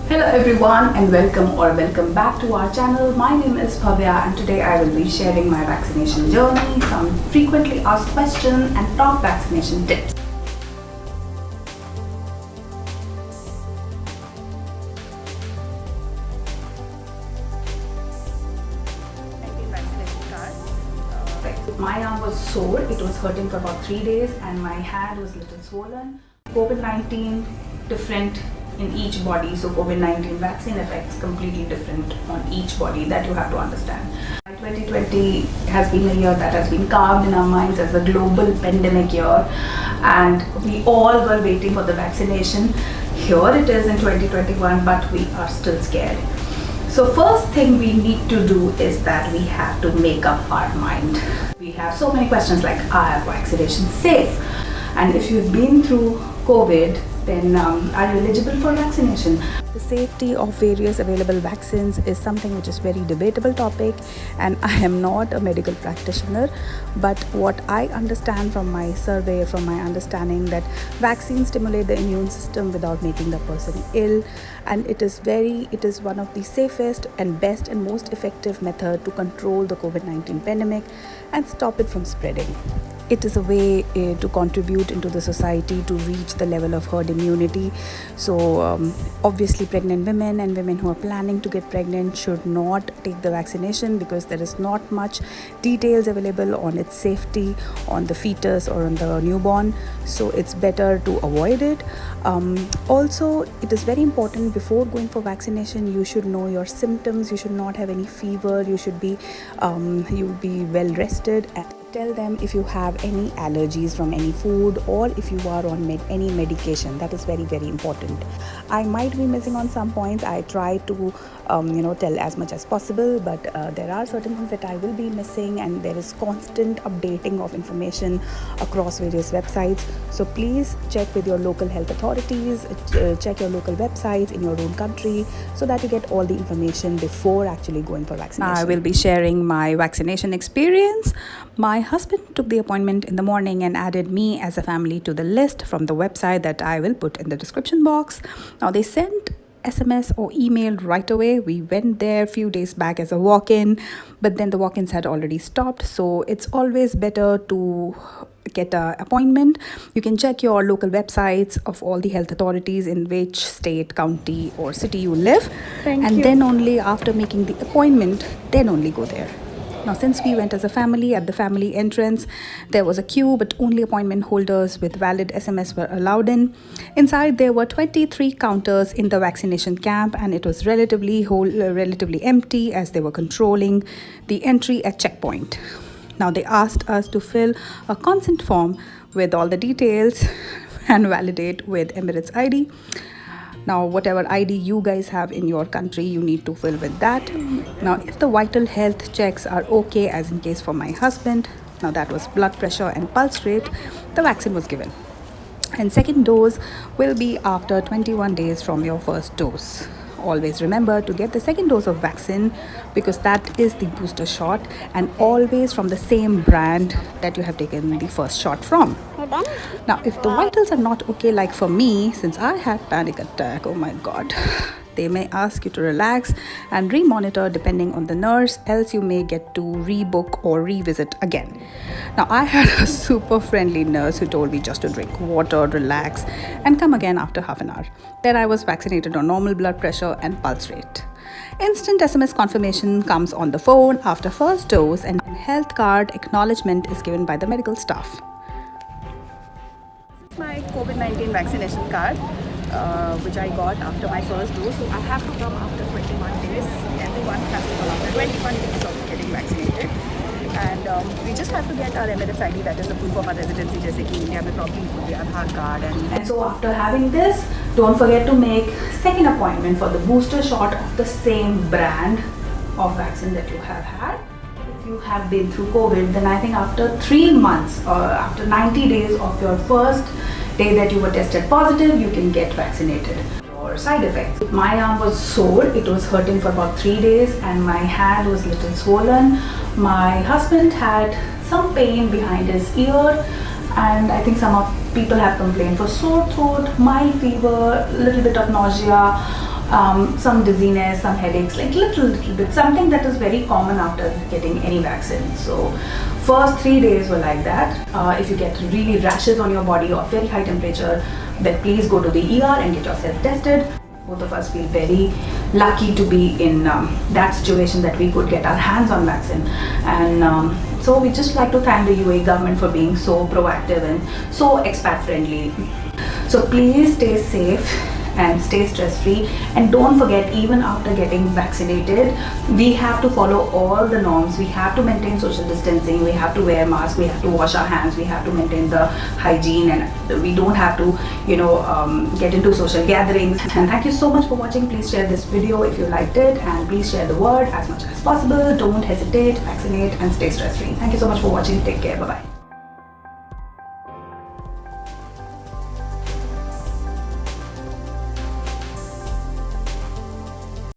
Hello everyone and welcome back to our channel. My name is Bhavya and today I will be sharing my vaccination journey, some frequently asked questions and top vaccination tips. My arm was sore, it was hurting for about 3 days and my hand was a little swollen. COVID-19 different in each body, so COVID-19 vaccine effects completely different on each body, that you have to understand. 2020 has been a year that has been carved in our minds as a global pandemic year, and we all were waiting for the vaccination. Here it is in 2021, but we are still scared. So first thing we need to do is that we have to make up our mind. We have so many questions like, are vaccinations safe? And if you've been through COVID, then are you eligible for vaccination? The safety of various available vaccines is something which is very debatable topic, and I am not a medical practitioner, but what I understand from my survey, from my understanding, that vaccines stimulate the immune system without making the person ill, and it is one of the safest and best and most effective method to control the COVID-19 pandemic and stop it from spreading. It is a way to contribute into the society to reach the level of herd immunity. So obviously pregnant women and women who are planning to get pregnant should not take the vaccination because there is not much details available on its safety on the fetus or on the newborn. So it's better to avoid it. Also, it is very important before going for vaccination, you should know your symptoms. You should not have any fever. You should be well rested. And tell them if you have any allergies from any food or if you are on any medication. That is very, very important. I might be missing on some points. I try to tell as much as possible, but there are certain things that I will be missing, and there is constant updating of information across various websites. So please check with your local health authorities, check your local websites in your own country so that you get all the information before actually going for vaccination. I will be sharing my vaccination experience. My husband took the appointment in the morning and added me as a family to the list from the website that I will put in the description box. Now they sent SMS or email right away. We went there a few days back as a walk-in, but then the walk-ins had already stopped. So it's always better to get an appointment. You can check your local websites of all the health authorities in which state, county or city you live. Then only after making the appointment, then only go there. Now, since we went as a family, at the family entrance, there was a queue, but only appointment holders with valid SMS were allowed in. Inside, there were 23 counters in the vaccination camp, and it was relatively empty as they were controlling the entry at checkpoint. Now, they asked us to fill a consent form with all the details and validate with Emirates ID. Now, whatever ID you guys have in your country, you need to fill with that. Now, if the vital health checks are okay, as in case for my husband, now that was blood pressure and pulse rate, the vaccine was given. And second dose will be after 21 days from your first dose. Always remember to get the second dose of vaccine because that is the booster shot, and always from the same brand that you have taken the first shot from. Now, if the vitals are not okay, like for me, since I had panic attack, oh my god, they may ask you to relax and remonitor depending on the nurse, else you may get to rebook or revisit again. Now, I had a super friendly nurse who told me just to drink water, relax and come again after half an hour. Then I was vaccinated on normal blood pressure and pulse rate. Instant SMS confirmation comes on the phone after first dose, and health card acknowledgement is given by the medical staff. This is my COVID-19 vaccination card, which I got after my first dose. So I have to come after 21 days. Everyone has to come after 21 days of getting vaccinated. And we just have to get our Emirates ID, that is the proof of our residency, जैसे कि India में probably put the Aadhaar card. And so after having this, don't forget to make second appointment for the booster shot of the same brand of vaccine that you have had. If you have been through COVID, then I think after 3 months or after 90 days of your first day that you were tested positive, you can get vaccinated. Side effects. My arm was sore, it was hurting for about 3 days, and my hand was little swollen. My husband had some pain behind his ear, and I think some of people have complained for sore throat, mild fever, little bit of nausea, some dizziness, some headaches, like little bit, something that is very common after getting any vaccine. So first 3 days were like that. If you get really rashes on your body or very high temperature, then please go to the ER and get yourself tested. Both of us feel very lucky to be in that situation that we could get our hands on vaccine. And so we just like to thank the UAE government for being so proactive and so expat friendly. So please stay safe and stay stress free, and don't forget, even after getting vaccinated, we have to follow all the norms. We have to maintain social distancing, we have to wear masks, we have to wash our hands, we have to maintain the hygiene, and we don't have to get into social gatherings. And thank you so much for watching. Please share this video if you liked it, and please share the word as much as possible. Don't hesitate, vaccinate and stay stress free. Thank you so much for watching. Take care. Bye bye.